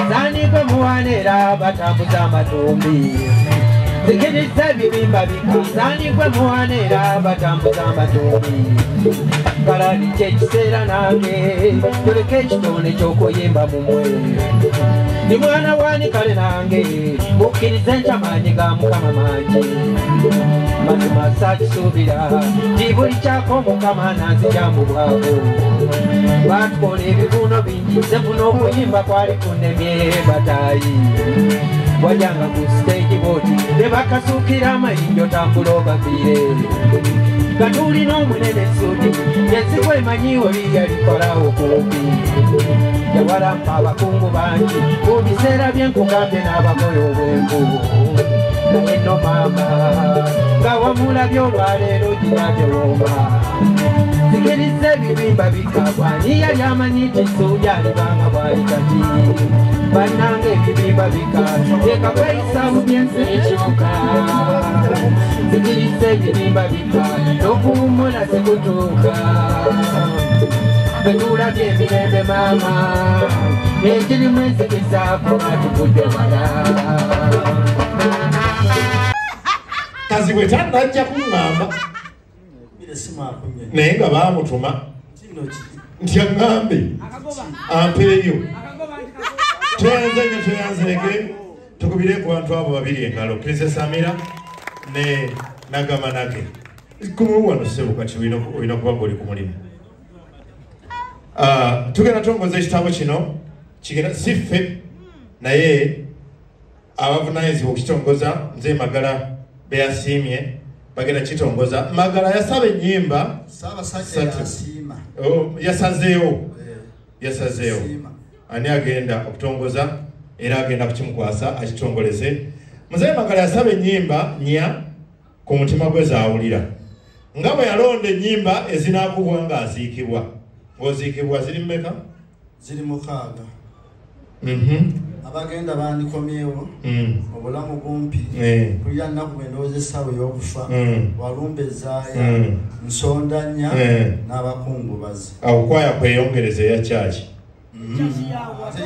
Zani kwa muanera batambuza matumbi. Zikiriza bibimba bikazani kwa muanera batambuza matumbi. Kalali chekisera nange tuleke kitone ky'okuyimba mumwe. Ni mwana wani kale nange mukkirize ntamanyi ga Mukama mangi. Mazima sakisubira nti buli kyako Mukama nanzija mu bwako. Batukola ebivuno bingi nze funa okuyimba kwali kunnemye batayi. Wajanga ku stage boti ne bakasukira amayinjo tambula obabire. Katuli n'omunene sudi yensi kwemanyi oli yalikolawo kumpi. Yawalampa abakungu bangi mu biseera byenkugambye n'abakola obwenku. Naye no maama nga wamulabye olwaleero girabye wooma. Zikiriza ebibimba bikagwa ani yali amanyi nti Ssuuja alibanga bwali kati. Bannange ebibimba bika kweyisa mu byensi ekibuga. Zikiriza ebibimba bika n'okuwummula sekutuuka. Bwe tulabye emirembe maama ekirimu enzikizaako nga tugudde wala. Kazi bwe tannajja kuŋŋamba naye nga baamutuma nti aŋŋambe ampeeyo tweyanzeege tukubire ku bantu abo babiri engalo Princess Samira ne Nagamanake kumuwa wano ssebo kati olina kuba ng'oli ku mulimu. Tugenda tongoza ekitabo kino kigenda si ffe naye abavunaanyizibwa okukitongoza nze Magala beyasiimye bagenda kitongoza. Magala yasaba ennyimba yasazeewo ani agenda okutongoza era agenda kukimukwasa akitongoleze. Muzeeyi Magala yasaba ennyimba nnya ku mutima gwe zaawulira nga bwe yalonda ennyimba ezinaakubwa ng'aziikibwa. Ng'oziikibwa ziri mmeka? Ziri 6. Abagenda bandikomyewo obulamu bumpi kulya nnaku endowooza essaawa ey'okufa Walumbe Zaaya Nsondanya n'abakungubazi. Akukwaya kweyongereza eya kyaki ate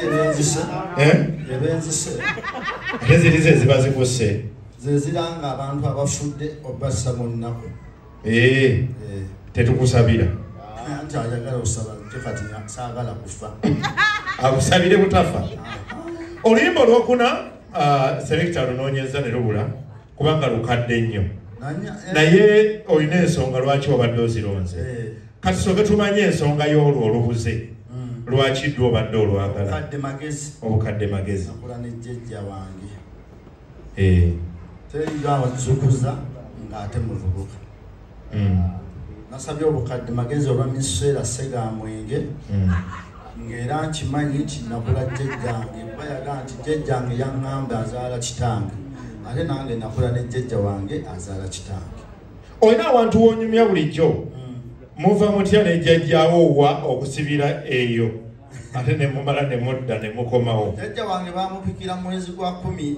yebenzise ate ziri ze ziba zikusse ze ziranga abantu abafudde obassa mu nnaku. Tetukusabira anti ayagala osaba kati saagala kufa akusabire butafa. Oluyimba olwokuna selekita lunoonyeza ne lubula kubanga lukadde nnyo naye olina ensonga lwaki obadde ozironze. Kati soke tumanye ensonga y'olwo olubuze lwaki ddwe obadde olwagala. Obukadde magezi nakula ne jjajja wange terigawa nzukuza ng'ate muvubuka. Nasabye obukadde magezi olwa Miseera Segamwenge ng'era nkimanyi nti nakula jjajjange kuba yagamba nti jjajjange yaŋŋamba azaala kitange ate nange nakula ne jjajja wange azaala kitange. Olina awantu w'onyumya bulijjo muva mutya ne jjajjaawo wa okusibira eyo ate ne mumala ne mudda ne mukomawo. Jjajja wange baamubikira mu mwezi gwa 10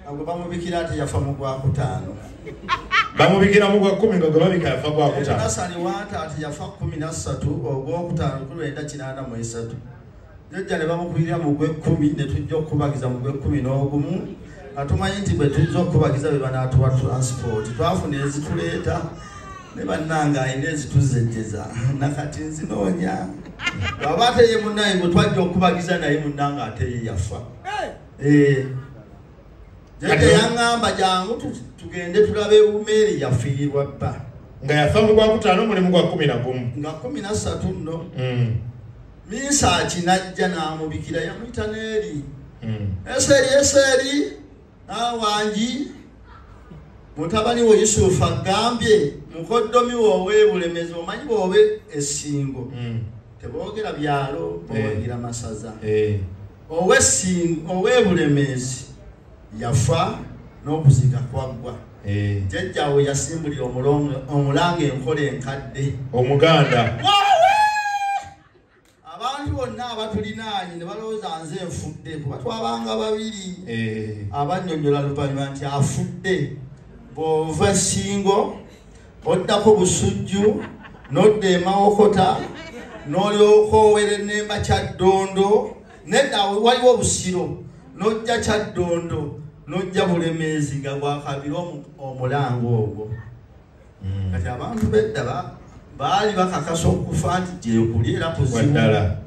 agwe bamubikira ate yafa mu gwa 5. Bamubikira mu gwa 10 nga gwe babika yafa gwa 5. Nasali wanta ati yafa 13 ogwokutaano kulwenda 83. Jjajja ne bamukubirira mu gwe 10 ne tujja okubagiza mu gwe 11 nga tumanyi nti bwe tujja okubagiza be banaatuwa transport twafuna ezituleeta ne bannanga ayina ezituzejjeza nakati nzinoonya bw'aba ate ye munnaye bwe twajja okubagiza naye munnanga ate ye yafa. Jjajja yaŋŋamba jangu tugende tulabe Umeeri yafiirwa bba nga yafa mu gwa 5 mulimu gwa 11 nga 13 nno. Misaaki n'ajja n'amubikira yamuyita n'eri eseri nawangi mutabani wo Yusufu agambye mukoddomi woowe Bulemezi omanyi bw'obe essingo teboogera byalo boogera masaza owe Bulemezi yafa n'okuzika kwaggwa. Jjajjaawe yasimbulira omulanga enkola enkadde Omuganda. Abantu bonna bonna abatulinaanyi ne balowooza nze nfudde kuba twabanga babiri abannyonnyola luvannyuma nti afudde bw'ova Ssingo oddako Busujju n'odda e Mawokota n'olyoka owera ennemba Kyaddondo nedda waliwo Busiro n'ojja Kyaddondo n'ojja Bulemeezi nga gwakabira omulango ogwo kati abantu bedda baali bakakasa okufa nti gyekuli era kuzibu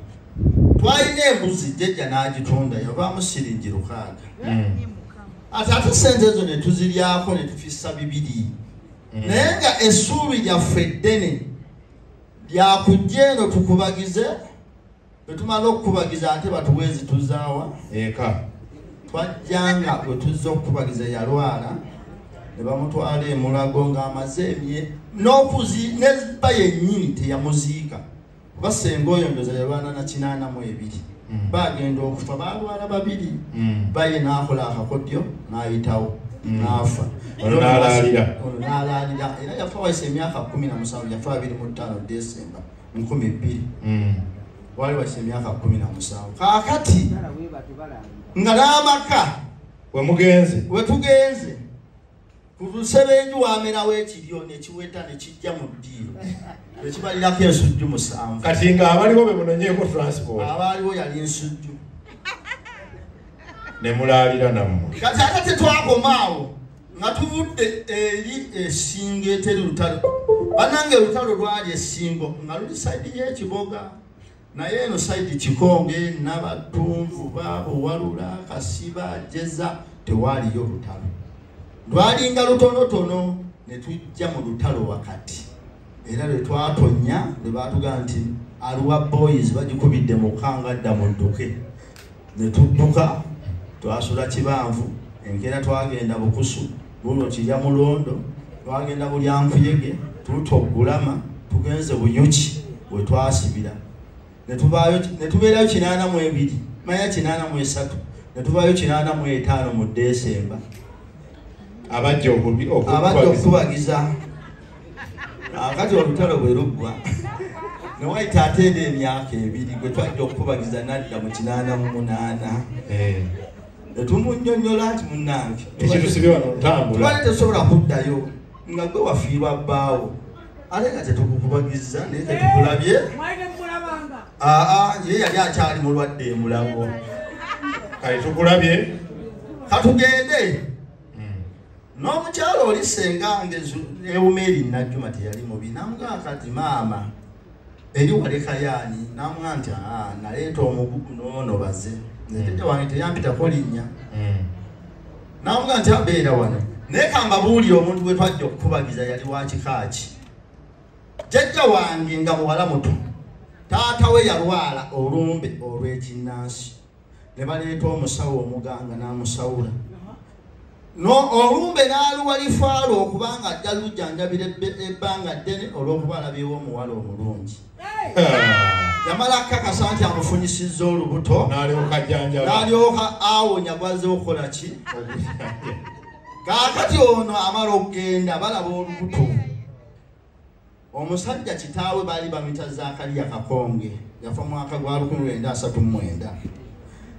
twalina embuzi jjajja n'agitunda yavaamu siringi 600 ate sente ezo ne tuziryako ne tufissa 2 naye nga essuubi lyaffe eddene lyakujja eno tukubagize bwe tumala okukubagiza ate batuwe ezituzaawa eka twajjanga bwe tuzza okukubagiza yalwala ne bamutwala e Mulago ng'amaze nebba yennyini teyamuziika kuba senga oyo ndoza yalwana na 82 bagenda okufa balwala 2 baye n'akola akakodyo n'ayitawo n'afa ono n'alaalira era yafa wayise emyaka 17 yafa 25 Desemba 2000 wali wayise emyaka 17 kaakati nga n'amaka wetugenze Kusebenju wamerawo ekiryo nekiweta nekijja mu ddiiro ekibalirako ensujju 7 kati nga abaliwo be munonyeeko transport abaliwo yali ensujju ne mulaalira nammwe kati ate tetwakomaawo nga tuvudde eri Essingo eteri lutalo bannange olutalo lwali Essingo nga luli sayidi y'ekiboga naye eno sayidi Kikonge Nabatunvu Babuwalula Kasiba Jeza tewaaliyo lutalo lwalinga lutonotono ne tujja mu lutalo wakati era lwe twatonya ne baatuga nti Arua Boys bagikubidde mukanga dda mu dduke ne tudduka twasula Kibanvu enkera twagenda Bukusu buno kirya Mulondo twagenda Bulyankuyege tutogulama tugenze Bunyuki we twasibira ne tubeerayo 82 maya 83 ne tubaayo 85 mu Desemba abajja okubagiza akati olutalo bwe luggwa ne wayita ate emyaka 2 gwe twajja okubagiza nadda mu 88 ne tumunnyonnyola nti munnange twali tetusobola kuddayo nga gwe wafiirwa bbaawo ate nga tetukukubagiza naye tetukulabye ye yali akyali mulwadde e Mulago kale tukulabye katugende n'omukyalo oli sengange ewumeeri Najjuma teyali mubi namugaa kati maama eri waleka yaani namugaa nti naleeta omugugu noono baze netete wange teyampitako linnya namugaa nti abeera wano naye kambabuulire omuntu gwe twajja okukubagiza yali wa kika ki jjajja wange nga muwala muto taata we yalwala olumbe olw'ekinnansi ne baleeta omusawo omuganga n'amusawula olumbe n'aluwa lifaalo okubanga ajja lujjanjabira ebbanga ddene olw'okuba alabyewo omuwala omulungi yamala akakasa nti amufunyisizza olubuto n'alyoka awonya gwaze okukola ki kaakati ono amala okugenda balaba olubuto omusajja kitaawe baali bamita Zakariya Kakonge yafa mwaka gwa 1939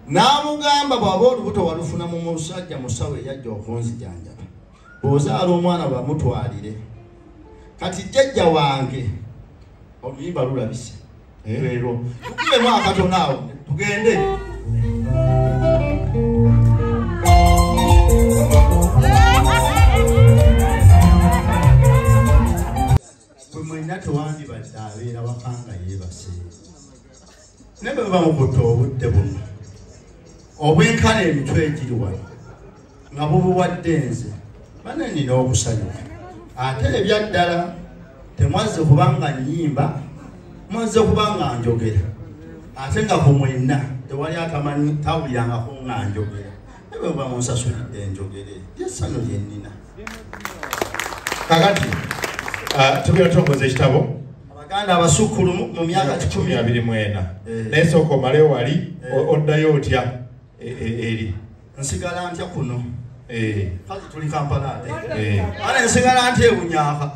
n'amugamba bw'aba olubuto walufuna mu musajja musawo eyajja okunzijanjaba bw'ozaala omwana bamutwalire kati jjajja wange oluyimba lulabise leero tukubemu akatono awo tugende bwe mwenna tewandibadde abeera wakanga yeebase ne bwe bamukutta obudde buno obwenkana emitwe egiri wano nga bubuwadde nze bane nina okusanyuka ate ebyaddala temwazze kubanga nnyimba mwazze kubanga njogera ate nga ku mwenna tewali atamanyi tawulirangako nga njogera nebwe muba munsasulidde njogere lyessanyu lye nnina kakati tugenda tutongoza ekitabo abaganda abasukkulumu mu myaka 24 naye sooka omalewo wali oddayo otya eri nsigala ntya kuno kazi tuli Kampala ale nsigala ntya ewunyaaka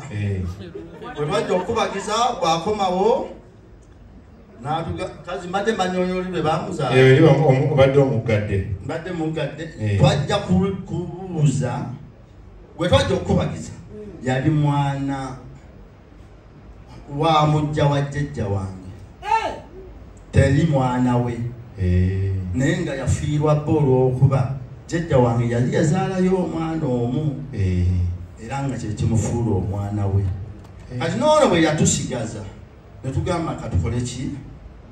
bwe twajja okubagiza bwakomawo kazi mbadde manyonyoli bwe bamuzaala obadde omugadde mbadde mugadde twajja kubuuza gwe twajja okubagiza yali mwana wa mujja wa jjajja wange teri mwana we naye nga yafiirwa bbo olw'okuba jjajja wange yali yazaalayo omwana omu era nga kye kimufuula omwana we kati noono bwe yatusigaza ne tugamba katukole ki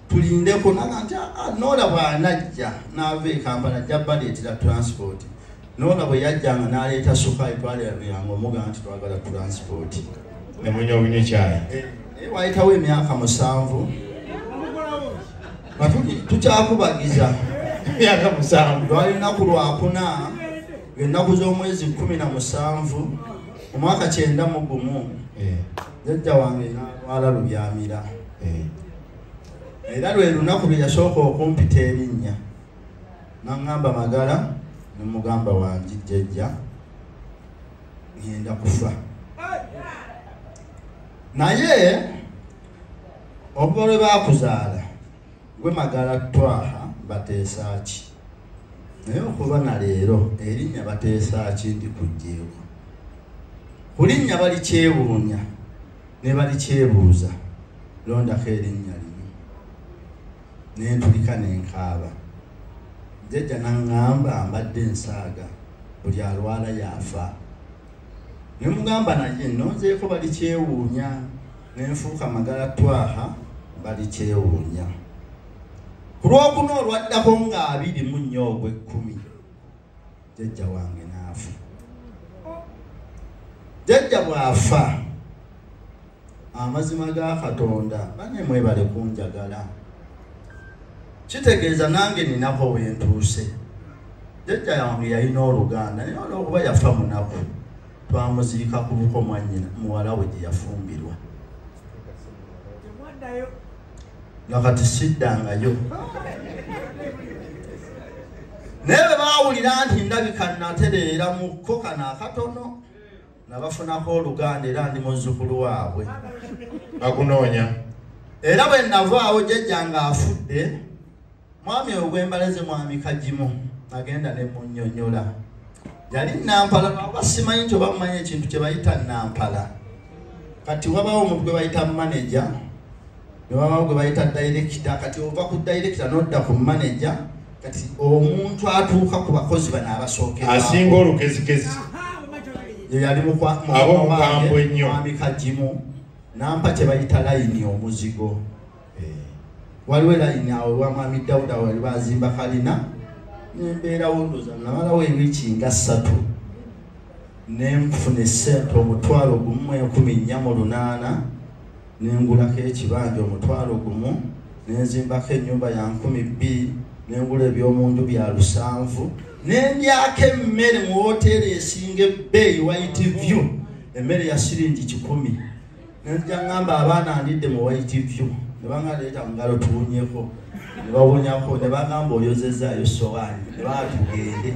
tulindeko naga nti noola bw'anajja n'ava e Kampala ajja baleetera transport noola bwe yajjanga n'aleeta sukaayi twaleeranga omugamba nti twagala transport ne munywa obunywa ekyayi wayitawo emyaka 7 tukyakubagiza emyaka 7 lwali lunaku lwakuna ennaku z'omwezi 17 omwaka 91 jjajja wange n'alwala lubyamira era lwe lunaku lwe yasooka okumpita erinnya n'aŋŋamba magala ne mugamba wange jjajja ngenda kufa naye okuba lwe baakuzaala gwe magala twaha bateesa ki naye okuba na leero erinnya bateesa ki ndi kujjeeko ku linnya bali kyewuunya ne bali kyebuuza londako erinnya limu nentulika nenkaaba jjajja naŋŋamba mbadde nsaaga buli alwala yaafa ne mugamba naye nonzeeko bali kyewuunya nenfuuka magala twaha bali kyewuunya ku lwokuna olwaddako nga 24 ogw'ekkumi jjajja wange naafa jjajja bw'afa amazima ga Katonda bane mwebale kunjagala kitegeeza nange ninako wentuuse jjajja wange yalina oluganda naye olw'okuba yafa munaku twamuzirika ku buko mwannyina muwala we gye yafumbirwa nakati siddangayo naye bwe baawulira nti ndabika natereera mu kko kano akatono nabafunako oluganda era ndi muzzukulu waabwe bakunoonya era bwe navaawo jjajja nga afudde mwami ogw'embaleze mwami Kagimu agenda ne munnyonnyola yali Nampala lwaba simanyi nti oba mumanyi ekintu kye bayita Nampala kati wabawo omuntu gwe bayita manager ne wabawo gwe bayita director kati ova ku director n'odda ku manager kati omuntu atuuka ku bakozi bano abasookera asinga olukezikezi yali mukambwe ennyo mwami Kagimu nampa kye bayita layini omuzigo waliwo layini awo wa mwami Dawuda wali bazimba kalina nembeerawo ndoza namalawo ewiiki nga 3 nenfuna essente 1,148 nengulako ekibanja 1,000 nenzimbako ennyumba ya 2,000 nengula ebyomunju bya 700 nendyako emmere mu woteeri esinga ebbeeyi White View emmere ya siringi 10 nenja ngamba abaana ndidde mu White View ne bangaleeta ngalo tuwunyeko ne bawunyako ne bagamba oyozezaayo sowaani ne baatugende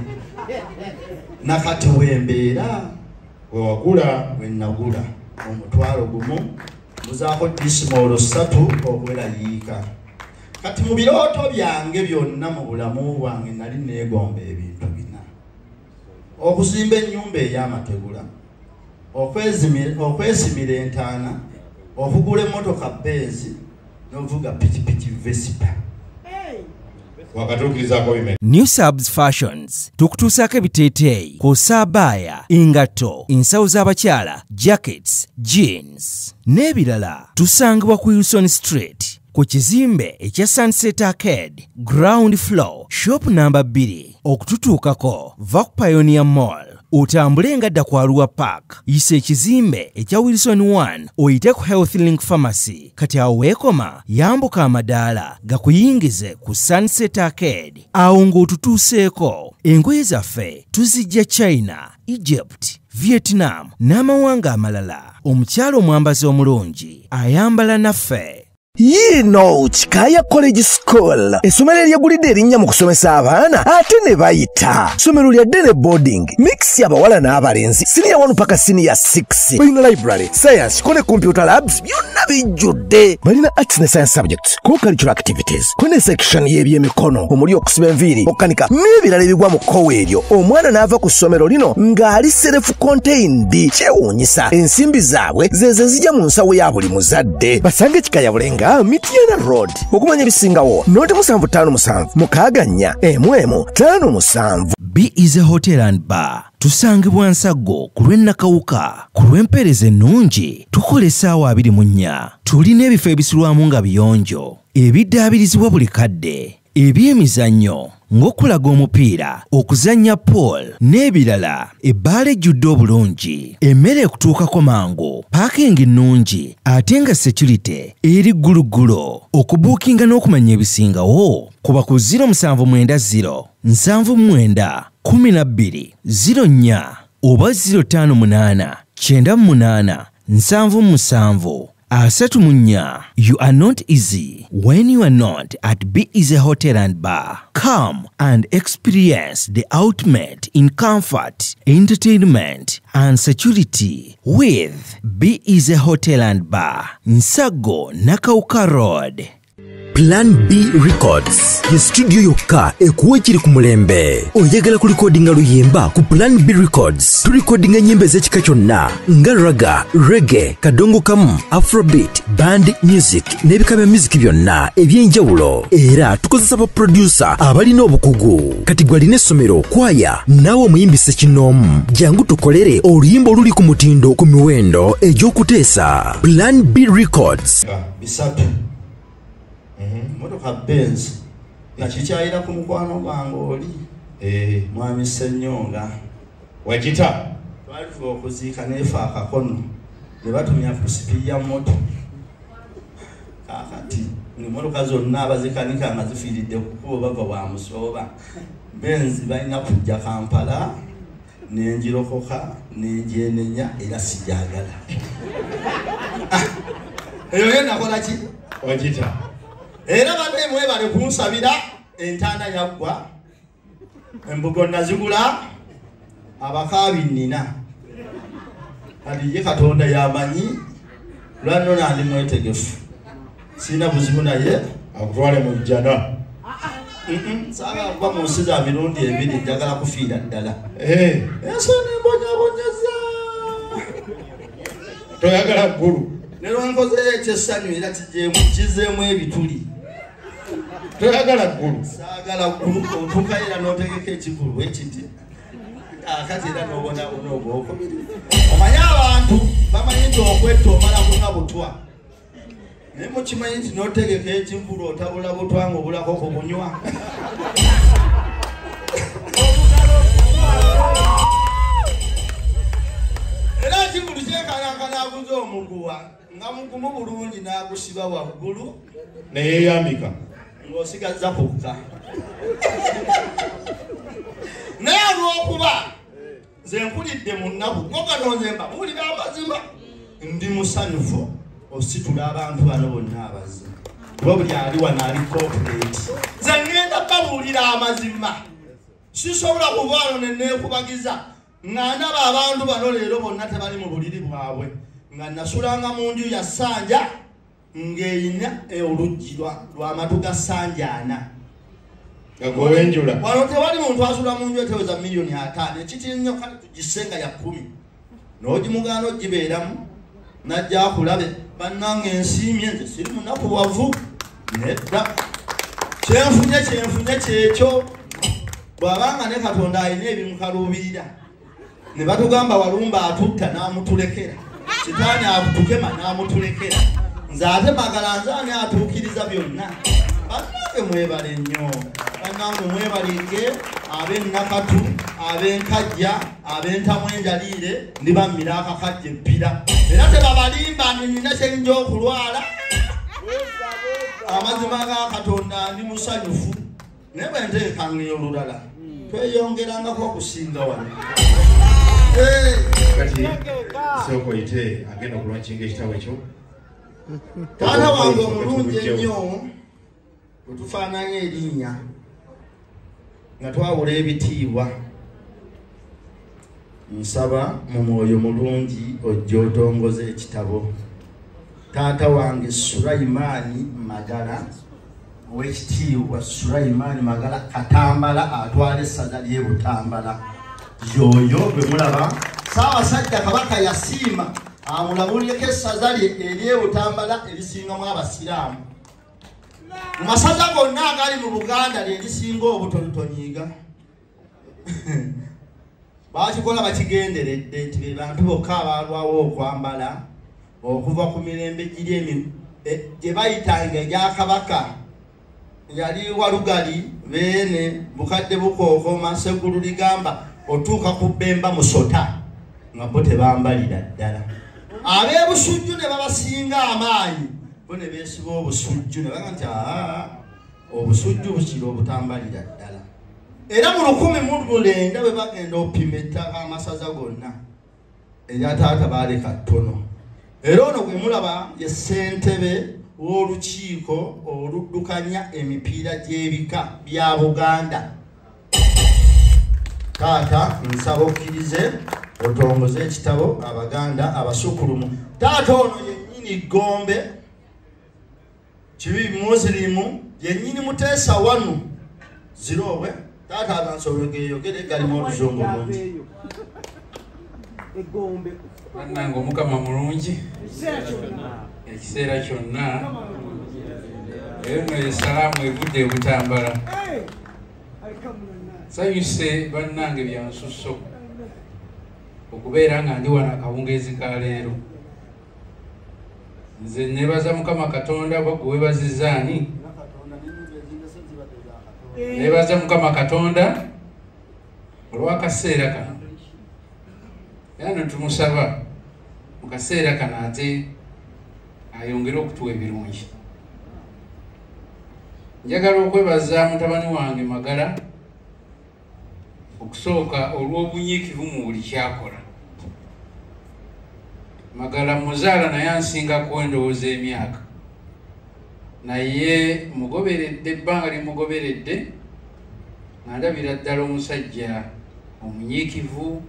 nakati wembeera wewagula wenagula 1,000 muzaako disimoolo 3 okwerayiika kati mu birooto byange byonna mu bulamu bwange nali neegomba ebintu bina okuzimba ennyumba ey'amategula okwesimira entaana okugula emmotoka Benz n'ovuga pikipiki Vespa wakatuukirizako bime New Subs Fashions tukutuusaako ebiteeteeyi kw'ossa abaya engatto ensawo z'abakyala jackets jeans n'ebirala tusangibwa ku Wilson Street ku kizimbe ekya Sunset Arcade ground floor shop number 2 okututuukako va ku Pioneer Mall otambule ngadda ku Arua Park yisa ekizimbe ekya Wilson 1 oyite ku Health Link Pharmacy kati awo weekoma yambuka amadaala gakuyingize ku Sunset Arcade awo ng'otutuuseeko engoye zaffe tuzijja China, Egypt, Vietnam n'amawanga amalala omukyalo omwambazi omulungi ayambala naffe Yino Chikaya College School essomero eryagulidde erinnya mu kusomesa abaana ate ne bayita ssomero lya Dene Boarding mix y'abawala n'abalenzi senior 1 paka senior 6 balina library science kone computer labs byonna bijjudde balina arts ne science subjects co-curricular activities kone section y'ebyemikono omuli okusiba enviiri okukanika n'ebirala ebigwa mu kkowe eryo omwana n'ava ku ssomero lino ng'ali self contained kyewuunyisa ensimbi zaabwe zeze zijja mu nsawo ya buli muzadde basange Chikaya Bulenga Mitiana Road okumanya bisingawo noti 757 mukaganya emwemu 57 Be is a hotel and bar. Tusangibwa Nsago ku lw'Ennakawuka ku lw'empeereza ennungi tukola essaawa 24. Tulina ebifo ebisulwamu nga biyonjo ebiddaabirizibwa buli kadde ebyemizannyo ng'okulaga omupiira okuzannya pool n'ebirala ebbaala ejjudde obulungi emmere ekutuukako mangu paakingi nnungi ate nga security eri gguluggulo okubuukinga n'okumanya ebisingawo kuba ku 0790 79 12 04 oba 058 98 77 Asatumunya, you are not easy when you are not at Be Easy Hotel and Bar. Come and experience the ultimate in comfort, entertainment, and security with Be Easy Hotel and Bar, Nsago, Nakauka Road. Plan B Records ye studio yokka ekuwa ekiri ku mulembe oyagala ku recordinga luyimba ku Plan B Records tu recordinga nyimbe z'ekika kyonna nga raga, reggae, kadongo kamu, afrobeat, band music n'ebika bya music byonna eby'enjawulo era tukozesa ba producer abalina obukugu kati gwalina essomero kwaya naawe omuyimbise kinoomu jangu tukolere oluyimba oluli ku mutindo ku miwendo egy'okuteesa Plan B Records bisatu motoka Benz na kikyayira ku mukwano gwange oli mwami Ssenyonga wajita twalifu okuziika nefa akakono ne batumya ku sipiya moto kakati ni motoka zonna abazikanika nga zifiiridde kukubo bava wa Musoba Benz balina kujja Kampala nenjirokoka nenjenenya era sijagala eyo yena kola ki wajita era bade mwe bale kunsabira entanda yaggwa embugo nazigula abakabi nina aliye Katonda yamanyi lwano nali mwetegefu sina buzibu naye akutwale mu jjana sanga kwa musiza mirundi ebiri njagala kufiira ddala eso nimbonyabonyeza toyagala ggulu lero nkoze ekyesanyu era kizeemu ebituli toyagala ggulu saagala ggulu otukaira n'otegeka ekigulu ekiti akati era n'obona obwoko omanyi abantu bamanyi nti okwetta omala kunga butwa naye mukimanyi nti n'otegeka ekivulu otabula butwa ng'obulako ku bunywa era ekivulu kyekalankalaguza omuguwa nga mugumu bulungi n'agusiba waggulu neyeyambika ng'osigaza kukka naye olw'okuba nze nkulidde mu nnaku ngoganonzemba buwulira amazima ndi musanyufu ositula abantu bano bonna abazima kuba buli ali wano ali corporate nze ngenda babuulira amazima sisobola kuvaano neneekubagiza nga ndaba abantu bano leero bonna tebali mu buliri bwabwe nga nasulanga mu nju ya ssanja ng'eyina oluggi lw'amatu ga ssanja 4 gagowenjula wano tewali muntu asula mu nju eteweza miliyoni 5 ekiti nnyo kale tugisenga ya 10 n'ogimugaana ogibeeramu najja akulabe bannange ensiimye nze siri munakuwavu nedda kyenfunye kyekyo bw'abanga ne Katonda alina ebimukaluubirira ne batugamba Walumba atutta n'amutulekera sitaani akutukema n'amutulekera nze ate magala nzaani atuukiriza byonna bannange mwebale nnyo bannange mwebalinge ab'ennakatu ab'enkajja ab'entamu enjaliire ndi bammira akakajja ebbira era tebabalimba nina kyenja okulwala amazima ga Katonda ndi musanyufu naye bwe nteekanga olulala tweyongerangako okusinga wano kati soko ite agenda okulwankinga ekitabo ekyo taata wange omulungi ennyo wetufaananya erinnya nga twawula ebitiibwa nsaba mu mwoyo mulungi ojja otongoza ekitabo taata wange Sulaimaani Magala ow'ekitiibwa Sulaimaani Magala Katambala atwala essaza ly'e Butambala yoyo bwe mulaba Ssaabasajja Kabaka yasiima amulabulyeko essaza lye ery'e Butambala erisingamu abasiraamu mu masaza gonna agali mu Buganda lye lisinga obutonotonyiiga bakikola bakigenderedde nti be bantu bokka abalwawo okwambala okuva ku mirembe giri gye bayitanga egya Kabaka yali Walugali Beene Bukadde Bukookoma Seggulu Ligamba otuuka ku Bemba Musota nga bo tebambalira ddala ab'ebusujju ne babasinga amaanyi bo ne beesiba obusujju ne baga nti obusujju bukira obutambalira ddala era mu 1900 bwe bagenda opima ettaka amasaza gonna erya taata baaleka ttono era ono gwe mulaba ye ssentebe w'olukiiko oluddukanya emipiira gy'ebika bya Buganda taata nsaba okkirize otongoze ekitabo Abaganda Abasukulumu taata ono yennyini Gombe Kibi Muslimu yennyini Muteesa Wanu Zirowe taata abansobogeyogere galimu oluzungu lungi bannange Omukama mulungi ekiseera kyonna eno esalaamu evudde e Butambala sanyuse bannange byansusso okubeera nga ndi wano akawungeezi ka leero nze nebaza Mukama Katonda bagwe webazizaani nebaza Mukama Katonda olw'akaseera kano era netumusaba mu kaseera kano ate ayongere okutuwa ebirungi njagala okwebaza mutabani wange Magala okusooka olw'obunyiikivu mu buli kyakola Magala muzaala naye ansingako endowooza emyaka naye mugoberedde ebbanga limugoberedde nga ndabira ddala omusajja omunyiikivu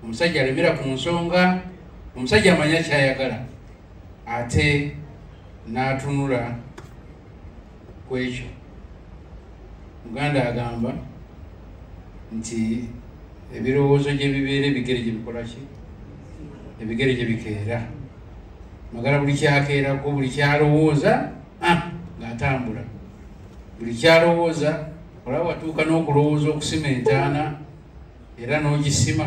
omusajja alemera ku nsonga omusajja amanya kyayagala ate n'atunula ku ekyo Muganda agamba nti ebirowoozo gye bibeera ebigere gye bikola ki ebigere gye bikeera Magala buli kyakeerako buli kyalowooza ng'atambula buli kyalowooza olaba watuuka n'okulowooza okusima entaana era n'ogisima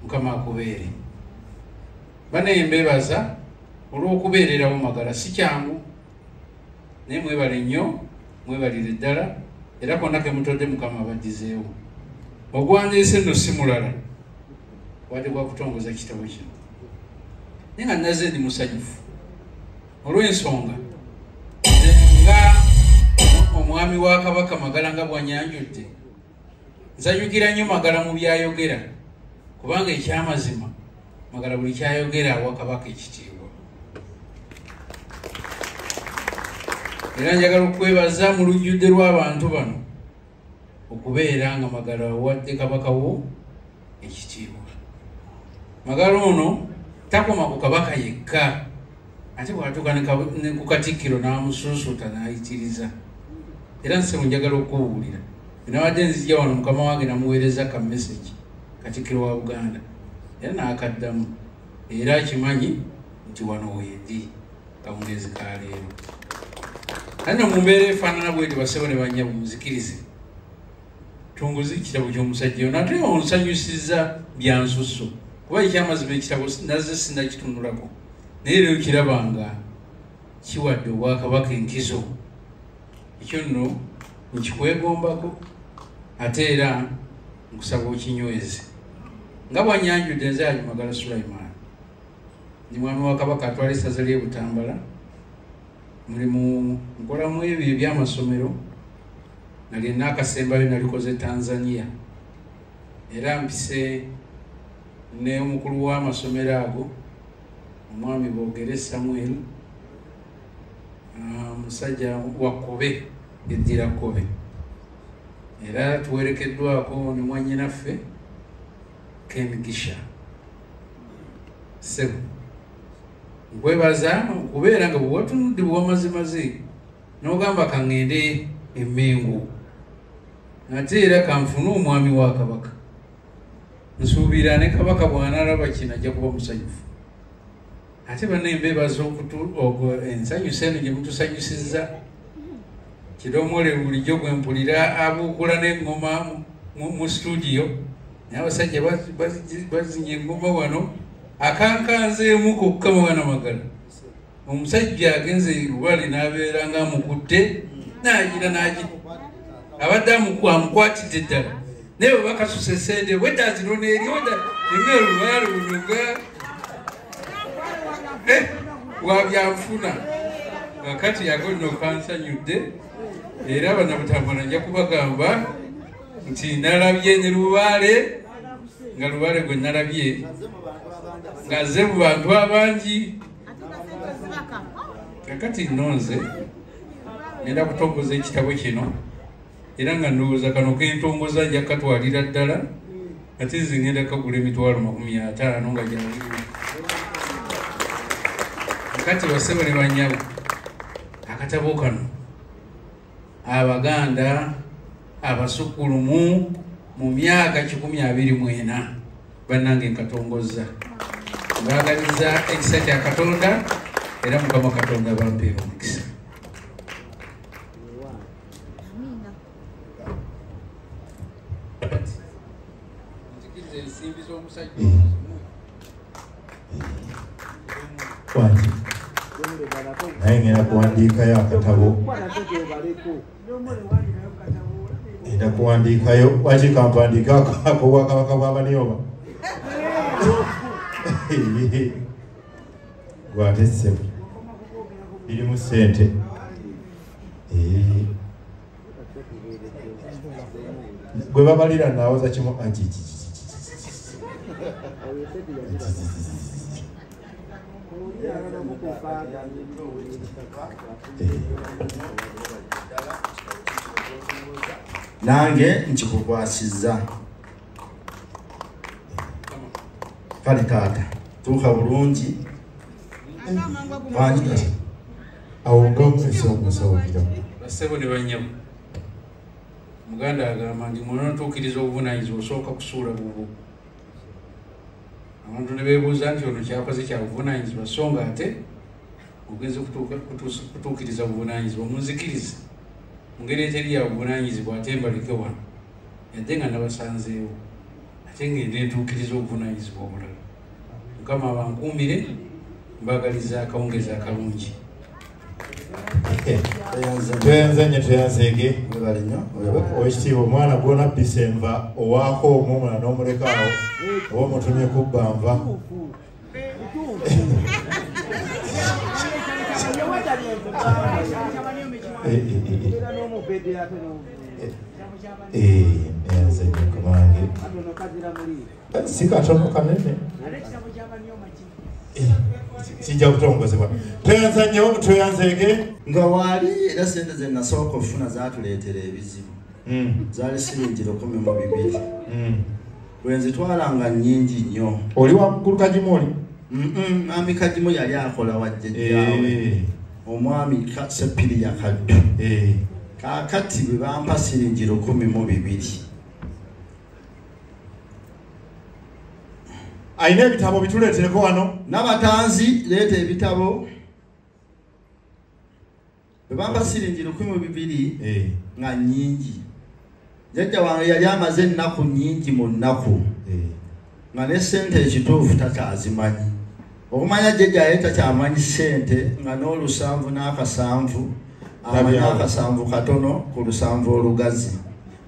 Mukama akubeere banaye mbeebaza olw'okubeererawo Magala si kyangu naye mwebale nnyo mwebalire ddala era konna ke mutodde Mukama abaddizeewo ogwandiise nno si mulala wadde gwakutongoza kitabo kino naye nga naze ndi musanyufu olw'ensonga nga omwami wa Kabaka Magala nga bwanyanjudde nsanyukira nnyo Magala mu byayogera kubanga ekyamazima Magala buli kyayogera awa Kabaka ekitiibwa era njagala okwebaza mu lujjudde lw'abantu bano okubeera nga Magala awadde Kabaka wo ekitiibwa Magala ono takoma ku Kabaka yekka ate bwatuuka ne ku Katikkiro n'amusuusuuta n'ayitiriza era nse njagala okuwulira nawadde nzija wano Mukama wange namuweereza ka message Katikkiro wa Buganda era n'akaddamu era akimanyi nti wano wendi kawungeezi ka leero Hano mu mbeera efaanana bweti basebo ne bannya muzikirize tunguzi kitabo ky'omusajja ono ate onsanyusiza byansusso kuba ekyamazima ekitabo naze sinnakitunulako naye leero kirabanga kiwadde Obwakabaka enkizo ekyo nno nkikwegombako ate era nkusaba okinyweze nga bwanyanjudde nze ali Magala Sulaimaani ndi mwami wa Kabaka atwala essaza ly'e Butambala mulimu nkolamu ebyo ebyamasomero nali n'akasembayo nalikoze Tanzania era mpise ne omukulu w'amasomero ago omwami Boogere Samuel musajja wa Kobe eddira Kobe era tuwerekeddwako ne mwannyinaffe Ken Gisha Sebo nkwebaza okubeera nga bwewatunudde bwamazimazi n'ogamba kaŋŋende Emmengo ate era kanfune omwami wa Kabaka nsuubira ne Kabaka bw'anaalaba kino ajja kuba musanyufu ate bannembeebaza ensanyusa eno gye mutusanyusizza kidomole bulijjo gwe mpulira abuukula n'eŋŋoma mu studio naye abasajja bazinya eŋŋoma wano akankanzeemu kokka mwana magala omusajja agenze Lubale n'abeera nga amukutte n'agira abadde amukwatidde ddala naye bwe bakasusa essente wedda zino n'eryoda enge Lubale bunuga wabyanfuna kakati yago nno kansanyudde era bannabutambula nja kubagamba nti nalabye ne Lubale nga Lubale gwe nalabye ngazze mu bantu abangi kakati nonze ngenda kutongoza ekitabo kino era nga ndowooza kano kentongoza nja katwalira ddala ate nze ngenda kagula emitwalo 50 nga gyaliwo kakati basebo ne banyabo akatabo kano Abaganda abasukulumu mu myaka 24 bannange nkatongoza mbagaliza ekisa kya Katonda era Mukama Katonda bampeera omukisa. naye ngenda kuwandiikayo akatabo ngenda kuwandiikayo waki kampandiika ako Bwakabaka bwa Manyoba gwate ssebo birimu ssente gwe babalira naawoza kimu nange nkikukwasizza kale taata tuuka bulungi awo ngamusobogira basebo ne banyamu Muganda agamba nti munotuukiriza obuvunaanyizibwa osooka kusuula bubwo abantu ne beebuuza nti ono kyakoze kya buvunaanyizibwa so nga ate ogenze kutuukiriza obuvunaanyizibwa munzikirize mu ngeri eteri ya buvunaanyizibwa ate mbaleke wano yadde nga nabasanzeewo ate ngende ntuukiriza obuvunaanyizibwa obulala Mukama abankuumire mbagaliza akawungeza akalungi tweyanzanye tweyanzeege ekitiibwa omwana gwona Bisemba owaako omumula n'omuleka awo oba omutumye kubba nva neyanzanye kubange si katono kanene kijja kutongozebwa tweyanzeege nga waali era sente ze nasooka okufuna zaatuleetera ebizibu zaali siringi 12 bwenzitwalanga nnyingi nnyo. Oli waggulu Kajimu oli? Mwami Kajimu yali akola wajjajjaawe omwami Sepiriya Kaddu. Kaakati bwe bampa siringi 12. Ayina ebitabo bituleetereko wano. N'abatanzi leeta ebitabo. Bwe bampa siringi 12 nga nnyingi. Jjajja wange yali amaze ennaku nnyingi mu nnaku. Nga ne ssente ekituufu takyazimanyi. Okumanya jjajja yali takyamanyi ssente nga n'olusanvu n'akasanvu amanyi akasanvu katono ku lusanvu olugazi.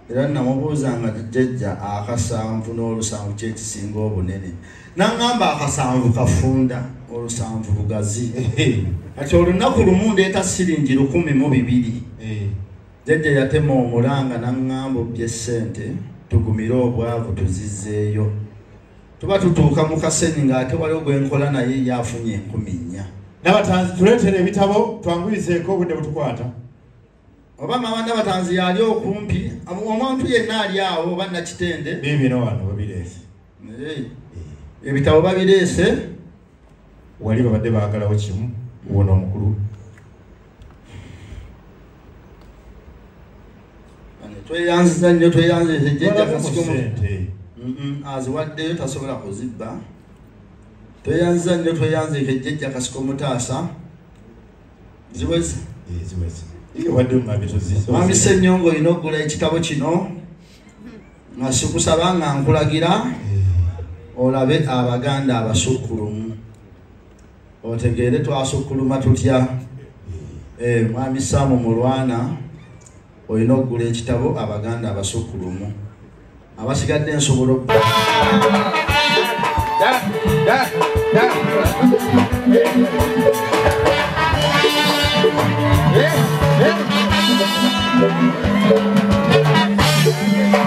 Era namubuuza nga jjajja akasanvu n'olusanvu kyekisinga obunene. N'angamba akasanvu kafunda olusanvu lugazi. Kati olunaku lumu ndeeta siringi 12. Jjajja yatema omulanga n'angamba obbye ssente tugumire obwavu tuzizzeeyo. tuba tutuuka mu kaseni ng'ate waliwo gwenkola naye yafunye 10,000. Nabatanzi tuleetere ebitabo twanguyizeeko obudde butukwata. Oba mama Nabatanzi yali okumpi omuntu yenna ali awo oba Nakitende biibino wano babireese. Ebitabo babireese wali babadde baagalawo kimu wona omukulu. Tweyanziza nnyo tweyanziza ejjajja Kasikomo aziwaddeyo tasobola kuzibba. Tweyanziza nnyo tweyanziza ejjajja Kasikomo Mutaasa ziweze. Mwami Ssenyongo olina okugula ekitabo kino nga sikusaba nga nkulagira olabe Abaganda abasukkulumu otegeere twasukkuluma tutya. Mwami Saamu Mulwana olina okugula ekitabo Abaganda abasukkulumu abasigadde nsobola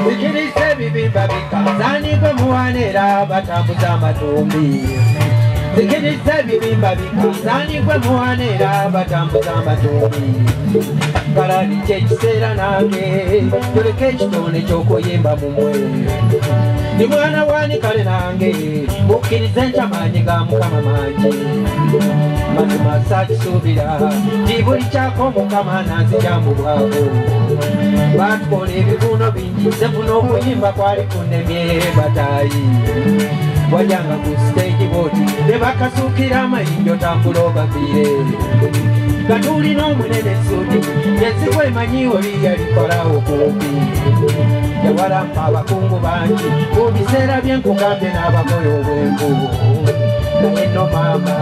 Sikiriza ebibimba bikasaanibwe muwaneera batambuza amatumbi. Sikiriza ebibimba bikasaanibwe muwaneera batambuza amatumbi. Kalali kyekiseera nange tuleke ekitone ky'okuyimba mumwe. Ndi mwana wani kale nange mukkirize nkyamaanyi ga Mukama mangi. Mazima saakisuubira nti buli kyako Mukama nanzija mu bwabo. Batukola ebibuno bingi nze kuno okuyimba kwali kunnemye bataayi. Wajanga ku stage boti ne bakasuukira amayinjo tambula obaviire. Katulina omunene suuti ensiko emanyiwo liyalikorawo kumpi. Yawalampa abakungu bangi mu biseera byenkugambye n'abakola obwengu. Naye nno maama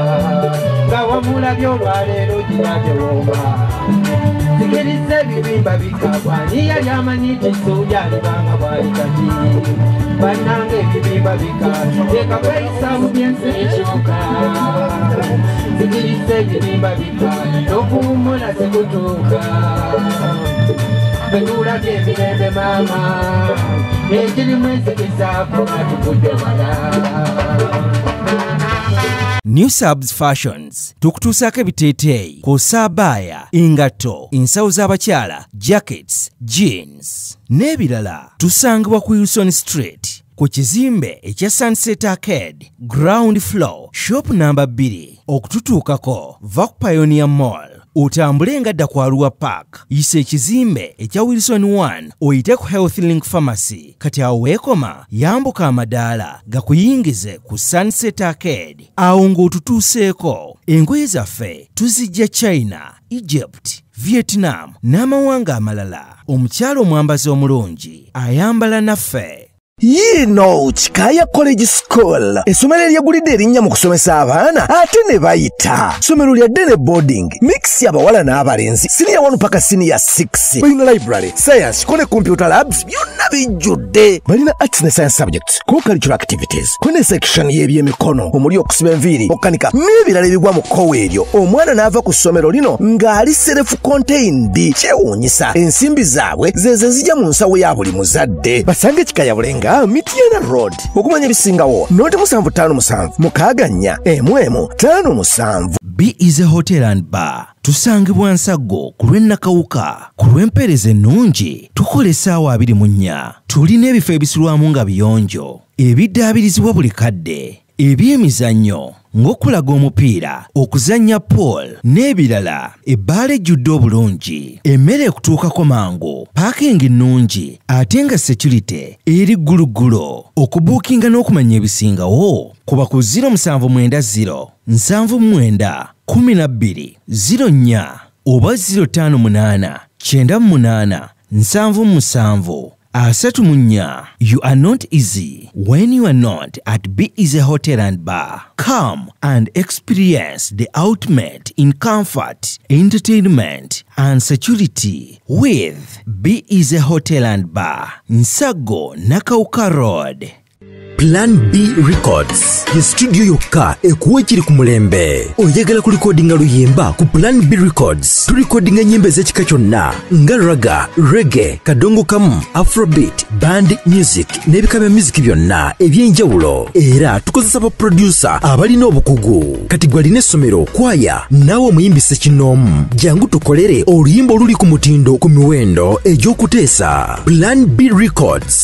nga wamulabye olwaleero ginagyewooma. Sikiriza ebibimba bikagwa ani yali amanyi nti Ssuuja alibanga bwali kati. Bannange ebibimba bika kweyisa mu byensi ekibuga. Sikiriza ebibimba bika n'okuwummula sekutuuka. Betulabye emirembe maama ekirimu enzikizaako atukudde wala. New Subs Fashions tukutuusaako ebiteeteeyi kw'ossa abaya, engatto, ensawo z'abakyala, jackets, jeans n'ebirala. Tusangibwa ku Wilson Street ku kizimbe ekya Sunset Arcade ground floor shop number 2. Okututuukako va ku Pioneer Mall otambule nga dda ku Arua Park yisa ekizimbe ekya Wilson 1 oyite ku Health Link Pharmacy. Kati awo weekoma yambuka amadaala gakuyingize ku Sunset Arcade. Awo ng'otutuuseeko engoye zaffe tuzijja China, Egypt, Vietnam n'amawanga amalala. Omukyala omwambazi omulungi ayambala naffe. Yino Kikaya College School essomero eryegulidde erinnya mu kusomesa abaana ate ne bayita. Ssomero lya Dene Boarding mix y'abawala n'abalenzi senior 1 paka senior 6. Balina library, science, kone computer labs byonna bijjudde. Balina arts ne science subjects, co-curricular activities, kone section y'ebyemikono omuli okusiba enviiri, okukanika n'ebirala ebigwa mu kkowe eryo. Omwana n'ava ku ssomero lino ng'ali self contained. Kyewuunyisa ensimbi zaabwe ze zijja mu nsawo ya buli muzadde. Basange Kikaya Bulenga Mityana Road okumanya ebisingawo noti 757 mukaganya emwemu 57. B is a hotel and bar. Tusangibwa Nsago ku lw'Ennakawuka. Ku lw'empeereza ennungi tukola essaawa 24. Tulina ebifo ebisulwamu nga biyonjo ebiddaabirizibwa buli kadde, ebyemizannyo ng'okulaga omupiira, okuzannya pool n'ebirala. Ebbaala ejjudde obulungi, emmere ekutuukako mangu, paakingi nnungi ate nga security eri gguluggulo. Okubuukinga n'okumanya ebisingawo kuba ku 070 79 12 04 oba 058 98 77 34. You are not easy when you are not at B Easy Hotel and Bar. Come and experience the ultimate in comfort, entertainment and security with B Easy Hotel and Bar, Nsago, Nakawuka Road. Plan B Records ye studio yokka ekuwa ekiri ku mulembe. Oyagala ku recordinga luyimba ku Plan B Records. Tu recordinga nyimbe z'ekika kyonna nga raga, reggae, kadongo kamu, afrobeat, band music n'ebika bya music byonna eby'enjawulo. Era tukozesa ba producer abalina obukugu. Kati gwalina essomero kwaya naawe omuyimbise kinoomu. Jangu tukolere oluyimba oluli ku mutindo ku miwendo egy'okuteesa. Plan B Records